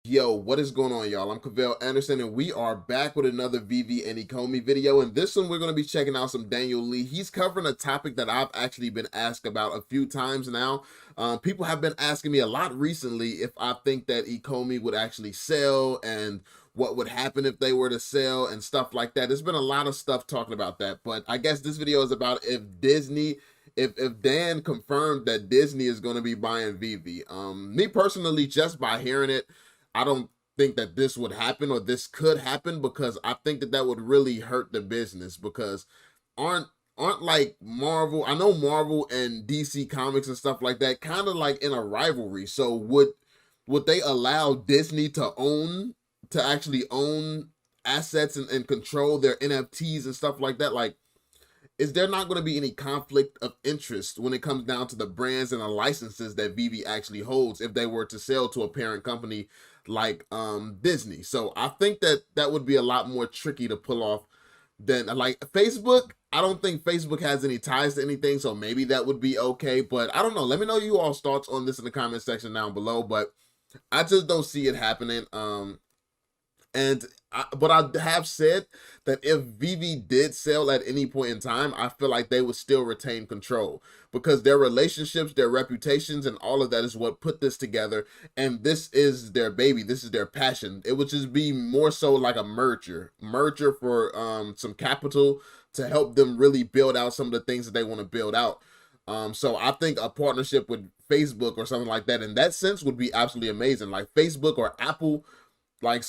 Yo, what is going on, y'all? I'm Cavell Anderson, and we are back with another VEVE and ECOMI video. And this one, we're going to be checking out some Daniel Lee. He's covering a topic that I've actually been asked about a few times now. People have been asking me a lot recently if I think that ECOMI would actually sell and what would happen if they were to sell and stuff like that. There's been a lot of stuff talking about that, but I guess this video is about if Disney... If Dan confirmed that Disney is going to be buying VEVE. Me personally, just by hearing it, I don't think that this would happen or this could happen, because I think that that would really hurt the business, because aren't like Marvel, I know Marvel and DC Comics and stuff like that kind of like in a rivalry. So would they allow Disney to actually own assets and control their NFTs and stuff like that? Like, is there not going to be any conflict of interest when it comes down to the brands and the licenses that VEVE actually holds if they were to sell to a parent company like Disney? So I think that that would be a lot more tricky to pull off than like Facebook. I don't think Facebook has any ties to anything, so maybe that would be okay. But I don't know. Let me know you all's thoughts on this in the comment section down below. But I just don't see it happening. But I have said that if VEVE did sell at any point in time, I feel like they would still retain control, because their relationships, their reputations, and all of that is what put this together. And this is their baby. This is their passion. It would just be more so like a merger for some capital to help them really build out some of the things that they want to build out. So I think a partnership with Facebook or something like that in that sense would be absolutely amazing. Like Facebook or Apple, like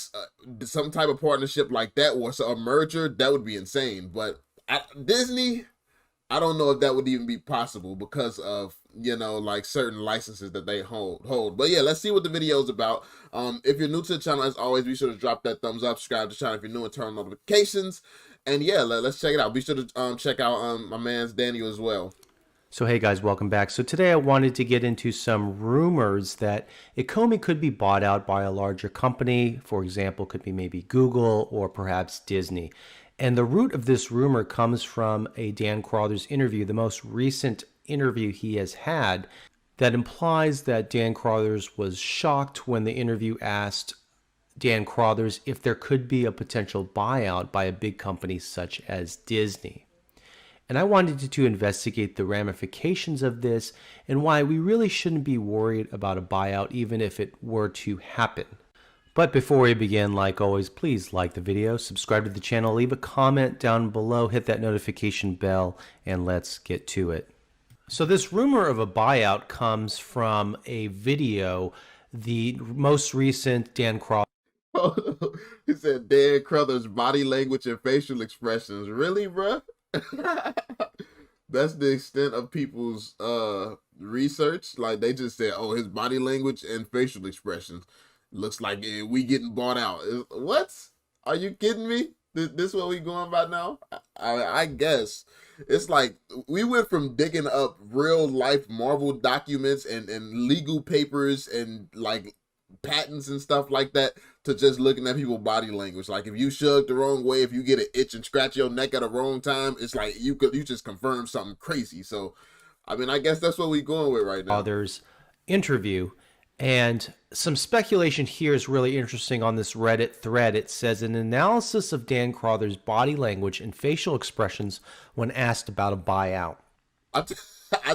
some type of partnership like that, or a merger, that would be insane. But Disney, I don't know if that would even be possible because of, you know, like certain licenses that they hold. But yeah, let's see what the video is about. If you're new to the channel, as always, be sure to drop that thumbs up, subscribe to the channel if you're new, and turn on notifications. And yeah, let's check it out. Be sure to check out my man's Daniel as well. So hey guys, welcome back. So today I wanted to get into some rumors that ECOMI could be bought out by a larger company. For example, could be maybe Google or perhaps Disney. And the root of this rumor comes from a Dan Crothers interview, the most recent interview he has had, that implies that Dan Crothers was shocked when the interview asked Dan Crothers if there could be a potential buyout by a big company such as Disney. And I wanted to investigate the ramifications of this and why we really shouldn't be worried about a buyout even if it were to happen. But before we begin, like always, please like the video, subscribe to the channel, leave a comment down below, hit that notification bell, and let's get to it. So this rumor of a buyout comes from a video, the most recent Dan Crothers. He said Dan Crothers' body language and facial expressions. Really, bruh? That's the extent of people's research. Like, they just said, oh, his body language and facial expressions looks like we getting bought out. What? Are you kidding me? This what we going about now? I guess it's like we went from digging up real life Marvel documents and legal papers and like patents and stuff like that to just looking at people's body language. Like, if you shug the wrong way, if you get an itch and scratch your neck at the wrong time, it's like you just confirm something crazy. So I mean, I guess that's what we're going with right now. Others interview, and some speculation here is really interesting on this Reddit thread. It says an analysis of Dan Crothers' body language and facial expressions when asked about a buyout. I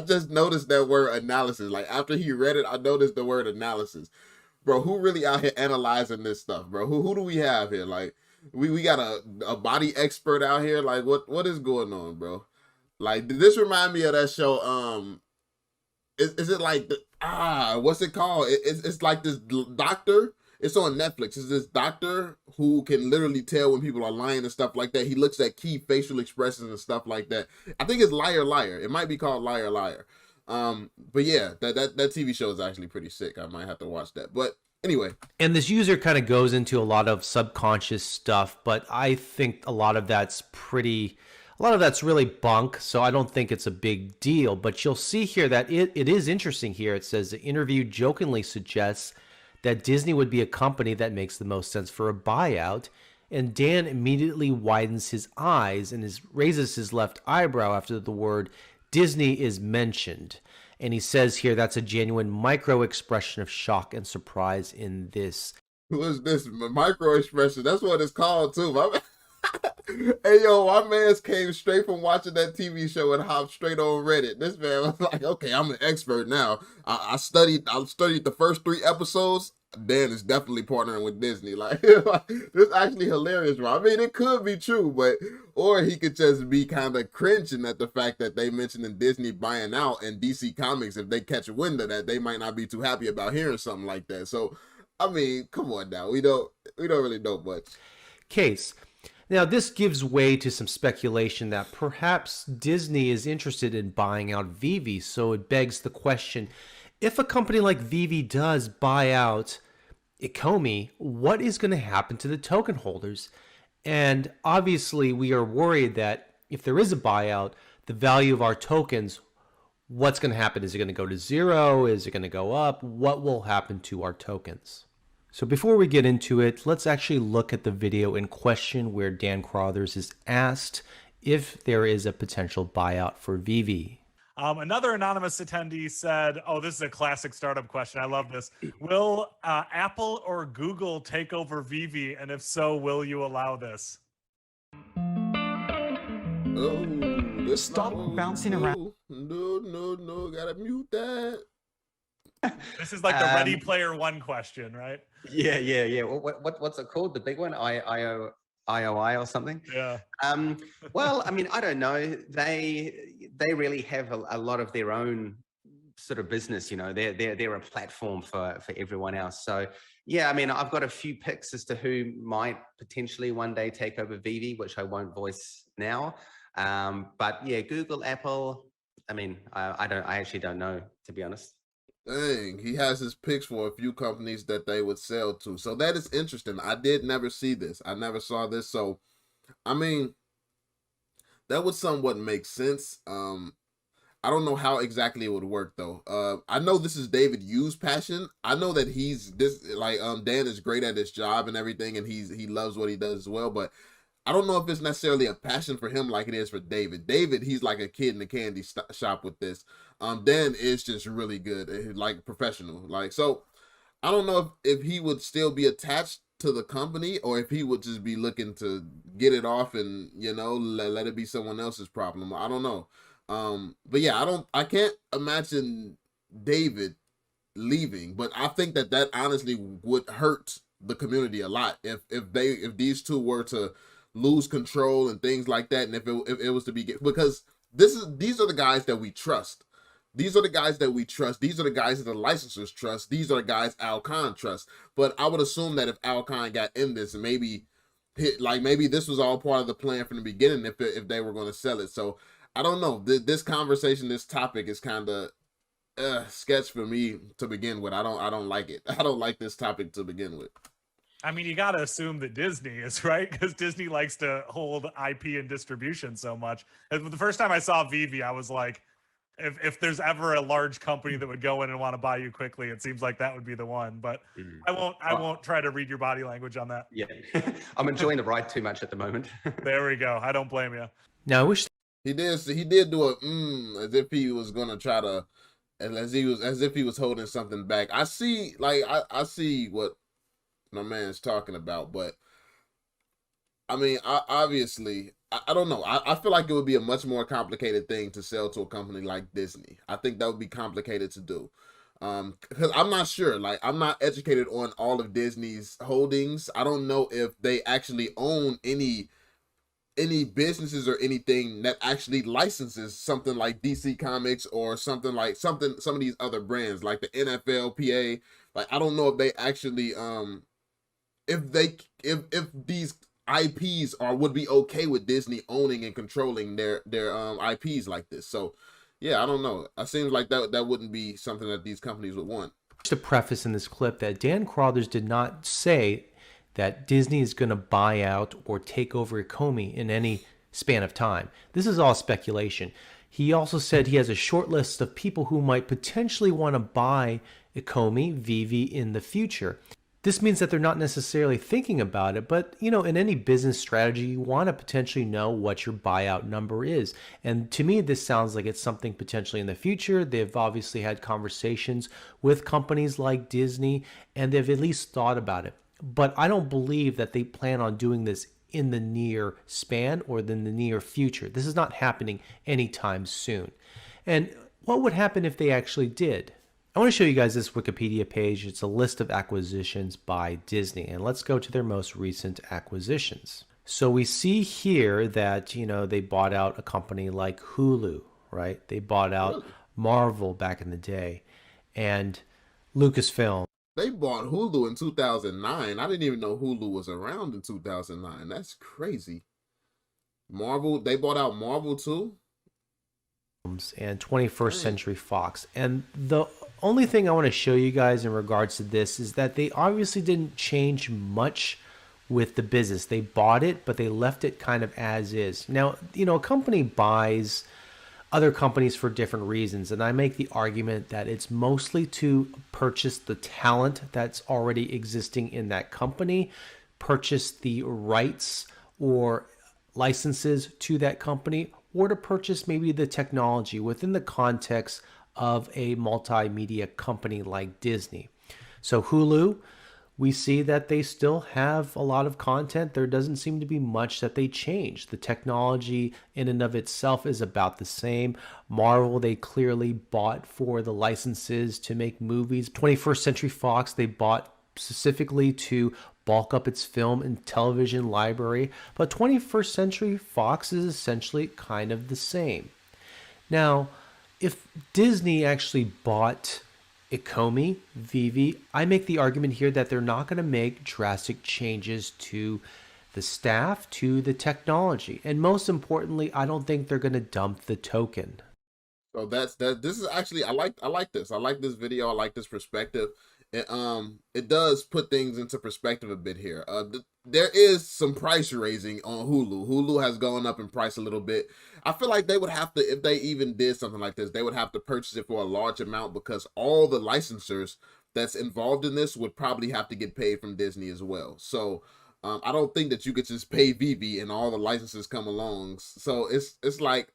just noticed that word analysis. Like, after he read it, I noticed the word analysis. Bro, who really out here analyzing this stuff, bro? Who do we have here? Like, we got a body expert out here. Like, what is going on, bro? Like, did this remind me of that show? Is it like what's it called? It's like this doctor. It's on Netflix. It's this doctor who can literally tell when people are lying and stuff like that. He looks at key facial expressions and stuff like that. I think it's Liar Liar. It might be called Liar Liar. But yeah, that TV show is actually pretty sick. I might have to watch that. But anyway. And this user kind of goes into a lot of subconscious stuff, but I think a lot of that's really bunk, so I don't think it's a big deal. But you'll see here that it is interesting here. It says the interview jokingly suggests that Disney would be a company that makes the most sense for a buyout, and Dan immediately widens his eyes and raises his left eyebrow after the word Disney is mentioned. And he says here that's a genuine micro expression of shock and surprise in this What's this? Micro expression. That's what it's called too. Hey yo, my man's came straight from watching that TV show and hopped straight on Reddit. This man was like, okay, I'm an expert now. I studied the first 3 episodes. Dan is definitely partnering with Disney. Like, this actually hilarious, bro. I mean, it could be true, but or he could just be kind of cringing at the fact that they mentioned in Disney buying out, and DC Comics, if they catch a wind of that, they might not be too happy about hearing something like that. So, I mean, come on now. We don't really know much. Case. Now, this gives way to some speculation that perhaps Disney is interested in buying out VEVE, so it begs the question, if a company like VEVE does buy out ECOMI, what is going to happen to the token holders? And obviously, we are worried that if there is a buyout, the value of our tokens, what's going to happen? Is it going to go to zero? Is it going to go up? What will happen to our tokens? So before we get into it, let's actually look at the video in question where Dan Crothers is asked if there is a potential buyout for VEVE. Another anonymous attendee said, oh, this is a classic startup question. I love this. Will Apple or Google take over VEVE? And if so, will you allow this? Oh, Stop bouncing around. No, gotta mute that. This is like the Ready Player One question, right? Yeah. What's it called? The big one, IOI or something? Yeah. Well, I mean, I don't know. They really have a lot of their own sort of business. You know, they're a platform for everyone else. So yeah, I mean, I've got a few picks as to who might potentially one day take over VEVE, which I won't voice now. But yeah, Google, Apple. I mean, I actually don't know, to be honest. Dang, he has his picks for a few companies that they would sell to. So that is interesting. I did never see this. I never saw this. So, I mean, that would somewhat make sense. I don't know how exactly it would work though. I know this is David Yu's passion. I know that Dan is great at his job and everything, and he loves what he does as well. But I don't know if it's necessarily a passion for him like it is for David. David, he's like a kid in the candy shop with this. Dan is just really good, like professional. Like, so I don't know if he would still be attached to the company or if he would just be looking to get it off and, let it be someone else's problem. I don't know. But yeah, I can't imagine David leaving, but I think that honestly would hurt the community a lot if these two were to lose control and things like that, and if it was to be, because these are the guys that we trust. These are the guys that we trust. These are the guys that the licensors trust. These are the guys Al Khan trusts. But I would assume that if Al Khan got in this, and maybe this was all part of the plan from the beginning, if they were going to sell it. So I don't know. This conversation, this topic is kind of sketch for me to begin with. I don't like it. I don't like this topic to begin with. I mean, you got to assume that Disney is, right? Because Disney likes to hold IP and distribution so much. And the first time I saw VEVE, I was like, if there's ever a large company that would go in and want to buy you quickly, it seems like that would be the one. But I won't try to read your body language on that. Yeah, I'm enjoying the ride too much at the moment. There we go. I don't blame you. Now, I wish he did do a as if he was gonna try to, as if he was holding something back. I see what my man's talking about, but I mean, obviously, I don't know. I feel like it would be a much more complicated thing to sell to a company like Disney. I think that would be complicated to do. Because I'm not sure. Like, I'm not educated on all of Disney's holdings. I don't know if they actually own any businesses or anything that actually licenses something like DC Comics or some of these other brands like the NFL, PA. Like, I don't know if they actually if these IPs would be okay with Disney owning and controlling their IPs like this. So yeah, I don't know. It seems like that wouldn't be something that these companies would want. To preface in this clip that Dan Crothers did not say that Disney is going to buy out or take over ECOMI in any span of time. This is all speculation. He also said he has a short list of people who might potentially want to buy ECOMI, VEVE in the future. This means that they're not necessarily thinking about it, but in any business strategy, you want to potentially know what your buyout number is. And to me, this sounds like it's something potentially in the future. They've obviously had conversations with companies like Disney, and they've at least thought about it. but I don't believe that they plan on doing this in the near span or in the near future. This is not happening anytime soon. And what would happen if they actually did? I want to show you guys this Wikipedia page. It's a list of acquisitions by Disney, and let's go to their most recent acquisitions. So we see here that, they bought out a company like Hulu, right? They bought out Marvel back in the day, and Lucasfilm. They bought Hulu in 2009. I didn't even know Hulu was around in 2009. That's crazy. Marvel, they bought out Marvel too? And 21st Century Fox. And the only thing I want to show you guys in regards to this is that they obviously didn't change much with the business. They bought it, but they left it kind of as is. Now, a company buys other companies for different reasons, and I make the argument that it's mostly to purchase the talent that's already existing in that company, purchase the rights or licenses to that company, or to purchase maybe the technology within the context of a multimedia company like Disney. So Hulu, we see that they still have a lot of content. There doesn't seem to be much that they change. The technology in and of itself is about the same. Marvel, they clearly bought for the licenses to make movies. 21st Century Fox, they bought specifically to bulk up its film and television library. But 21st Century Fox is essentially kind of the same. Now, if Disney actually bought ECOMI, VEVE, I make the argument here that they're not going to make drastic changes to the staff, to the technology. And most importantly, I don't think they're going to dump the token. So this is actually, I like this. I like this video. I like this perspective. It does put things into perspective a bit here. There is some price raising on Hulu. Hulu has gone up in price a little bit. I feel like they would have to, if they even did something like this, they would have to purchase it for a large amount, because all the licensors that's involved in this would probably have to get paid from Disney as well. So I don't think that you could just pay VEVE and all the licenses come along. So it's like,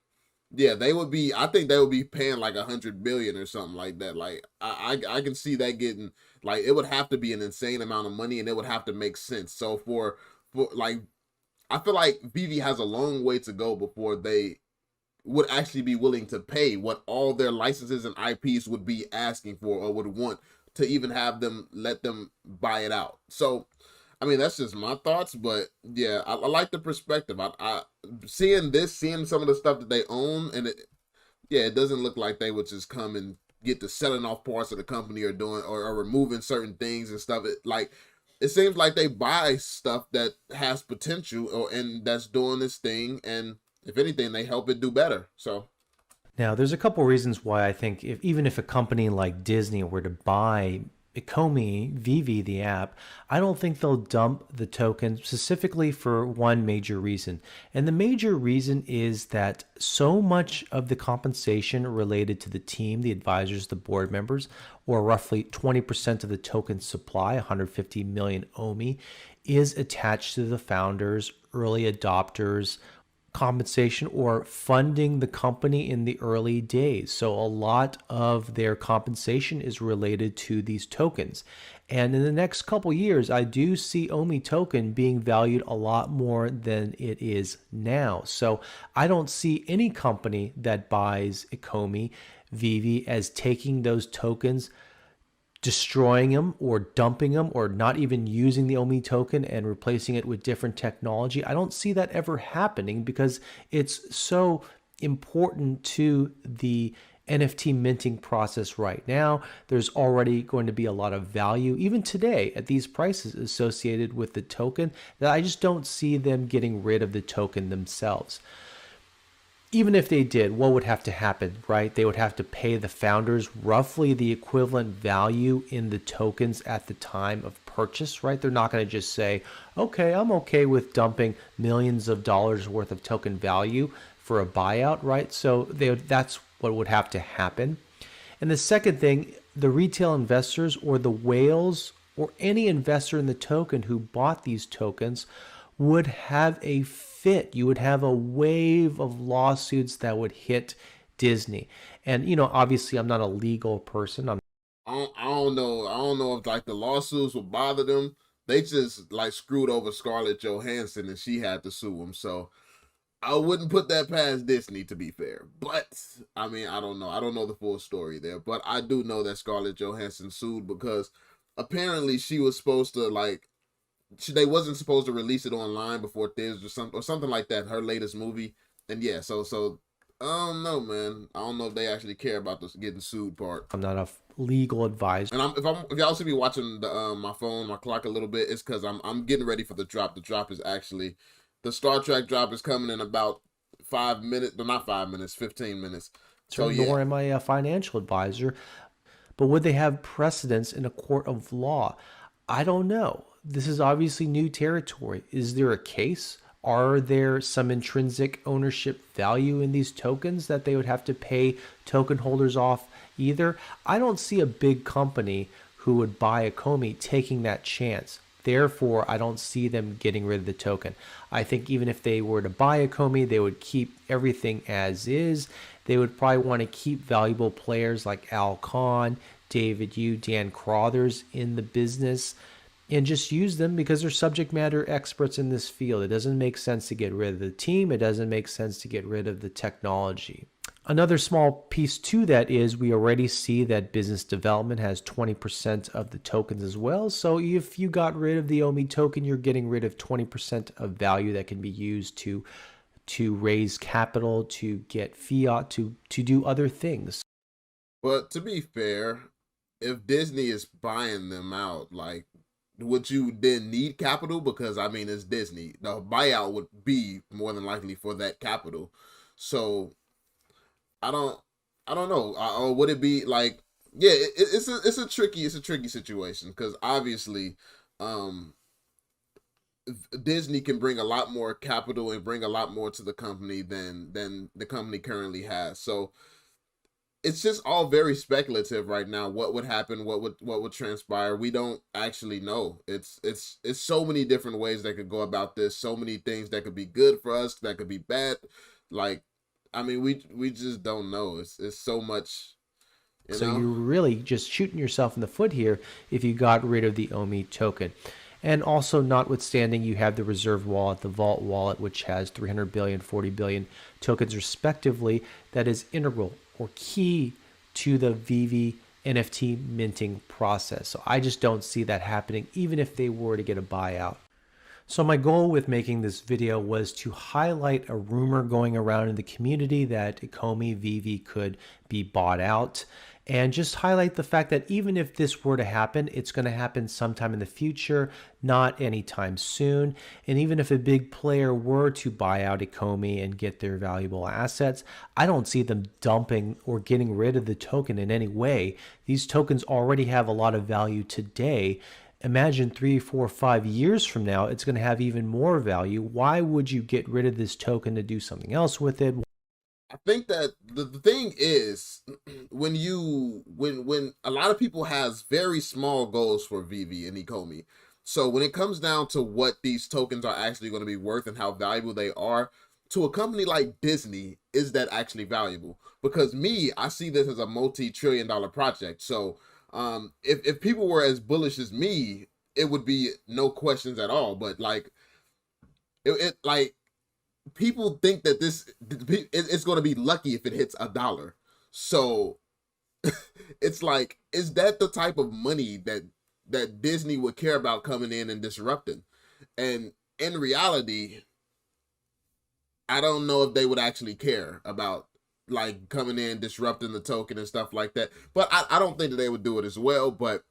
yeah, I think they would be paying like 100 billion or something like that. Like I can see that getting, like, it would have to be an insane amount of money, and it would have to make sense. So for like, I feel like VEVE has a long way to go before they would actually be willing to pay what all their licenses and IPs would be asking for, or would want to even have them let them buy it out. So I mean, that's just my thoughts, but yeah, I like the perspective. I seeing some of the stuff that they own, and it doesn't look like they would just come and get to selling off parts of the company, or doing or removing certain things and stuff. It seems like they buy stuff that has potential, and that's doing this thing, and if anything, they help it do better. So now, there's a couple reasons why I think even if a company like Disney were to buy ECOMI, VEVE, the app, I don't think they'll dump the token, specifically for one major reason. And the major reason is that so much of the compensation related to the team, the advisors, the board members, or roughly 20% of the token supply, 150 million OMI, is attached to the founders, early adopters, compensation, or funding the company in the early days. So a lot of their compensation is related to these tokens. And in the next couple years, I do see OMI token being valued a lot more than it is now. So I don't see any company that buys ECOMI, VEVE as taking those tokens, destroying them or dumping them, or not even using the OMI token and replacing it with different technology. I don't see that ever happening, because it's so important to the NFT minting process right now. There's already going to be a lot of value, even today, at these prices associated with the token, that I just don't see them getting rid of the token themselves. Even if they did, what would have to happen, right? They would have to pay the founders roughly the equivalent value in the tokens at the time of purchase, right? They're not going to just say, okay, I'm okay with dumping millions of dollars worth of token value for a buyout, right? So that's what would have to happen. And the second thing, the retail investors or the whales or any investor in the token who bought these tokens would have a fit. You would have a wave of lawsuits that would hit Disney. And, obviously I'm not a legal person. I don't know if like the lawsuits will bother them they just like screwed over Scarlett Johansson and she had to sue him. So I wouldn't put that past Disney, to be fair. But I mean, I don't know. I don't know the full story there, but I do know that Scarlett Johansson sued because apparently she was supposed to like they wasn't supposed to release it online before theaters or something like that. Her latest movie, and yeah, so I don't know, man. I don't know if they actually care about this getting sued part. I'm not a legal advisor. And if y'all see me watching the my phone, my clock a little bit, it's because I'm getting ready for the drop. The drop is actually the Star Trek drop is coming in about 5 minutes, but not 5 minutes, 15 minutes. So yeah. Nor am I a financial advisor, but would they have precedence in a court of law? I don't know. This is obviously new territory. Is there a case? Are there some intrinsic ownership value in these tokens that they would have to pay token holders off either? I don't see a big company who would buy ECOMI taking that chance. Therefore, I don't see them getting rid of the token. I think even if they were to buy ECOMI, they would keep everything as is. They would probably want to keep valuable players like Al Kahn, David Yu, Dan Crothers in the business, and just use them because they're subject matter experts in this field. It doesn't make sense to get rid of the team. It doesn't make sense to get rid of the technology. Another small piece to that is we already see that business development has 20% of the tokens as well. So if you got rid of the OMI token, you're getting rid of 20% of value that can be used to raise capital, to get fiat, to do other things. But to be fair, if Disney is buying them out, like, would you then need capital? Because I mean, it's Disney. The buyout would be more than likely for that capital. So I don't know. Or would it be like, yeah, it's a tricky situation because obviously, Disney can bring a lot more capital and bring a lot more to the company than the company currently has. So it's just all very speculative right now. What would happen? What would transpire? We don't actually know. It's so many different ways that could go about this. So many things that could be good for us, that could be bad. Like, I mean, we just don't know. It's so much. So you're really just shooting yourself in the foot here if you got rid of the OMI token. And also, notwithstanding, you have the reserve wallet, the vault wallet, which has 300 billion, 40 billion tokens respectively. That is integral or key to the VEVE NFT minting process. So I just don't see that happening, even if they were to get a buyout. So my goal with making this video was to highlight a rumor going around in the community that ECOMI VEVE could be bought out, and just highlight the fact that even if this were to happen, it's going to happen sometime in the future, not anytime soon. And even if a big player were to buy out ECOMI and get their valuable assets, I don't see them dumping or getting rid of the token in any way. These tokens already have a lot of value today. Imagine 3, 4, 5 years from now, it's going to have even more value. Why would you get rid of this token to do something else with it? I think that the thing is when a lot of people has very small goals for VEVE and ECOMI. So when it comes down to what these tokens are actually going to be worth and how valuable they are, to a company like Disney, is that actually valuable? Because I see this as a multi-trillion-dollar project. So if people were as bullish as me, it would be no questions at all. But like, like, people think that it's going to be lucky if it hits $1. So it's like, is that the type of money that Disney would care about coming in and disrupting? And in reality, I don't know if they would actually care about like coming in, disrupting the token and stuff like that. But I don't think that they would do it as well. But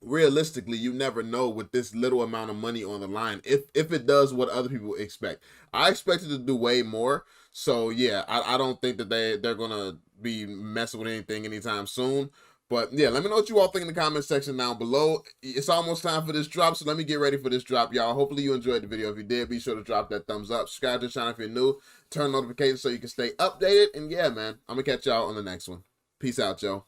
realistically, you never know with this little amount of money on the line if it does what other people expect. I expected to do way more. So yeah, I don't think that they're gonna be messing with anything anytime soon. But yeah, let me know what you all think in the comment section down below. It's almost time for this drop, so let me get ready for this drop, y'all. Hopefully you enjoyed the video. If you did, be sure to drop that thumbs up. Subscribe to the channel if you're new. Turn notifications so you can stay updated. And yeah, man, I'm gonna catch y'all on the next one. Peace out, y'all.